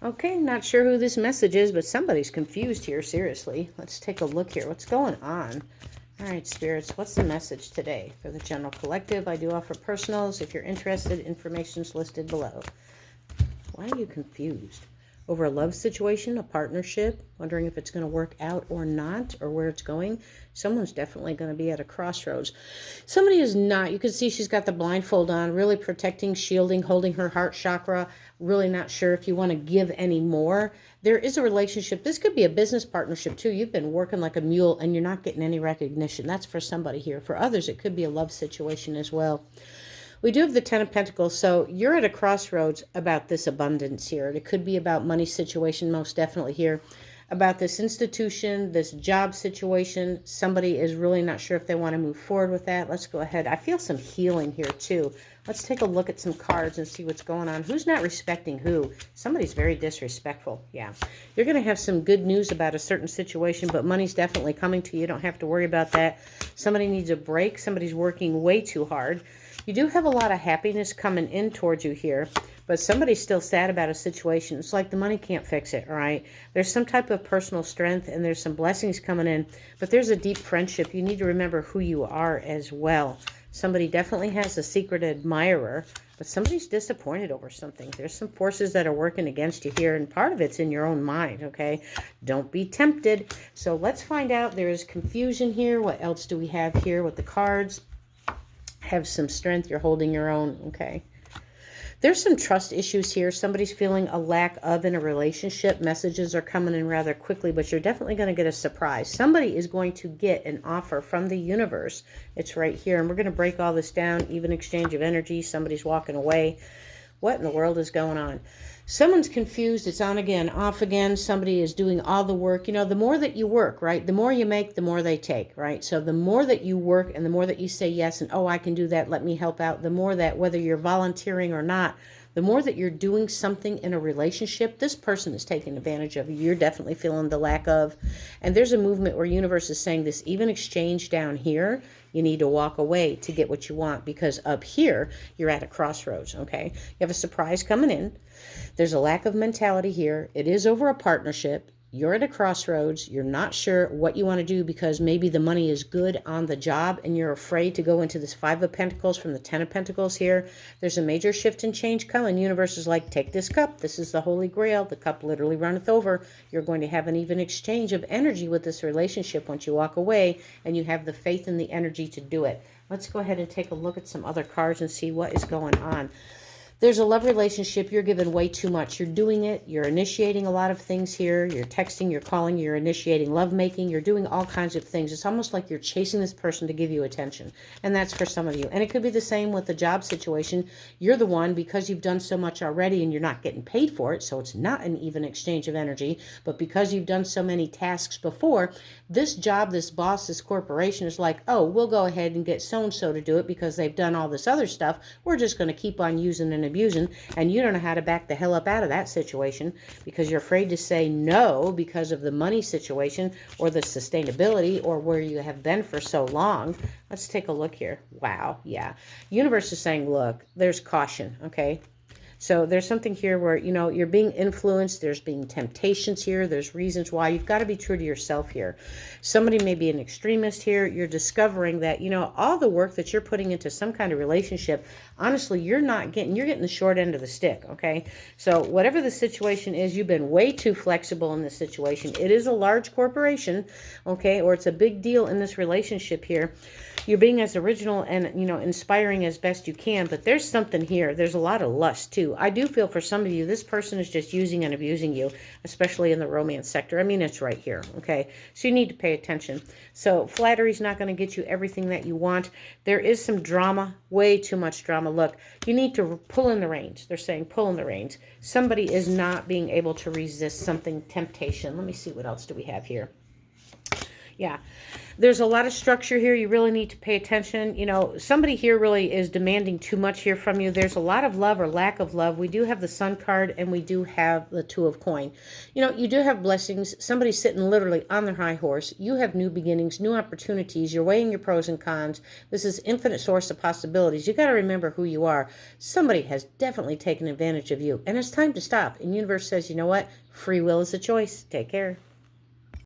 Okay, not sure who this message is, but somebody's confused here, seriously. Let's take a look here. What's going on? All right, spirits, what's the message today for the general collective? I do offer personals. If you're interested, information's listed below. Why are you confused? Over a love situation, a partnership, wondering if it's going to work out or not, or where it's going. Someone's definitely going to be at a crossroads. Somebody is not. You can see she's got the blindfold on, really protecting, shielding, holding her heart chakra, really not sure if you want to give any more. There is a relationship. This could be a business partnership too. You've been working like a mule and you're not getting any recognition. That's for somebody here. For others, it could be a love situation as well. We do have the Ten of Pentacles, so you're at a crossroads about this abundance here. It could be about money situation, most definitely here. About this institution, this job situation. Somebody is really not sure if they want to move forward with that. Let's go ahead. I feel some healing here too. Let's take a look at some cards and see what's going on. Who's not respecting who? Somebody's very disrespectful. Yeah. You're going to have some good news about a certain situation, but money's definitely coming to you. You don't have to worry about that. Somebody needs a break. Somebody's working way too hard. You do have a lot of happiness coming in towards you here, but somebody's still sad about a situation. It's like the money can't fix it, all right? There's some type of personal strength and there's some blessings coming in, but there's a deep friendship. You need to remember who you are as well. Somebody definitely has a secret admirer, but somebody's disappointed over something. There's some forces that are working against you here, and part of it's in your own mind, okay? Don't be tempted. So let's find out. There is confusion here. What else do we have here with the cards? Have some strength. You're holding your own. Okay. There's some trust issues here. Somebody's feeling a lack of in a relationship. Messages are coming in rather quickly, but you're definitely going to get a surprise. Somebody is going to get an offer from the universe. It's right here. And we're going to break all this down. Even exchange of energy. Somebody's walking away. What in the world is going on? Someone's confused. It's on again, off again. Somebody is doing all the work. You know, the more that you work, right? The more you make, the more they take, right? So the more that you work and the more that you say yes and, oh, I can do that, let me help out, the more that whether you're volunteering or not, the more that you're doing something in a relationship, this person is taking advantage of you. You're definitely feeling the lack of. And there's a movement where universe is saying this even exchange down here, you need to walk away to get what you want, because up here, you're at a crossroads, okay? You have a surprise coming in. There's a lack of mentality here. It is over a partnership. You're at a crossroads. You're not sure what you want to do because maybe the money is good on the job and you're afraid to go into this Five of Pentacles from the Ten of Pentacles here. There's a major shift and change coming. Universe is like, take this cup. This is the Holy Grail. The cup literally runneth over. You're going to have an even exchange of energy with this relationship once you walk away and you have the faith and the energy to do it. Let's go ahead and take a look at some other cards and see what is going on. There's a love relationship. You're giving way too much. You're doing it. You're initiating a lot of things here. You're texting, you're calling, you're initiating lovemaking. You're doing all kinds of things. It's almost like you're chasing this person to give you attention. And that's for some of you. And it could be the same with the job situation. You're the one, because you've done so much already and you're not getting paid for it, so it's not an even exchange of energy. But because you've done so many tasks before, this job, this boss, this corporation is like, oh, we'll go ahead and get so-and-so to do it because they've done all this other stuff. We're just going to keep on using and abusing, and you don't know how to back the hell up out of that situation because you're afraid to say no because of the money situation or the sustainability or where you have been for so long. Let's take a look here. Wow. Yeah. Universe is saying, look, there's caution. Okay. So there's something here where, you know, you're being influenced. There's being temptations here. There's reasons why. You've got to be true to yourself here. Somebody may be an extremist here. You're discovering that, you know, all the work that you're putting into some kind of relationship, honestly, you're getting the short end of the stick, okay? So whatever the situation is, you've been way too flexible in this situation. It is a large corporation, okay, or it's a big deal in this relationship here. You're being as original and, you know, inspiring as best you can, but there's something here. There's a lot of lust, too. I do feel for some of you, this person is just using and abusing you, especially in the romance sector. I mean, it's right here, okay? So you need to pay attention. So flattery is not going to get you everything that you want. There is some drama, way too much drama. Look, you need to pull in the reins. They're saying pull in the reins. Somebody is not being able to resist something, temptation. Let me see, what else do we have here? Yeah. There's a lot of structure here. You really need to pay attention. You know, somebody here really is demanding too much here from you. There's a lot of love or lack of love. We do have the Sun card and we do have the Two of Coin. You know, you do have blessings. Somebody's sitting literally on their high horse. You have new beginnings, new opportunities. You're weighing your pros and cons. This is infinite source of possibilities. You got to remember who you are. Somebody has definitely taken advantage of you. And it's time to stop. And universe says, you know what? Free will is a choice. Take care.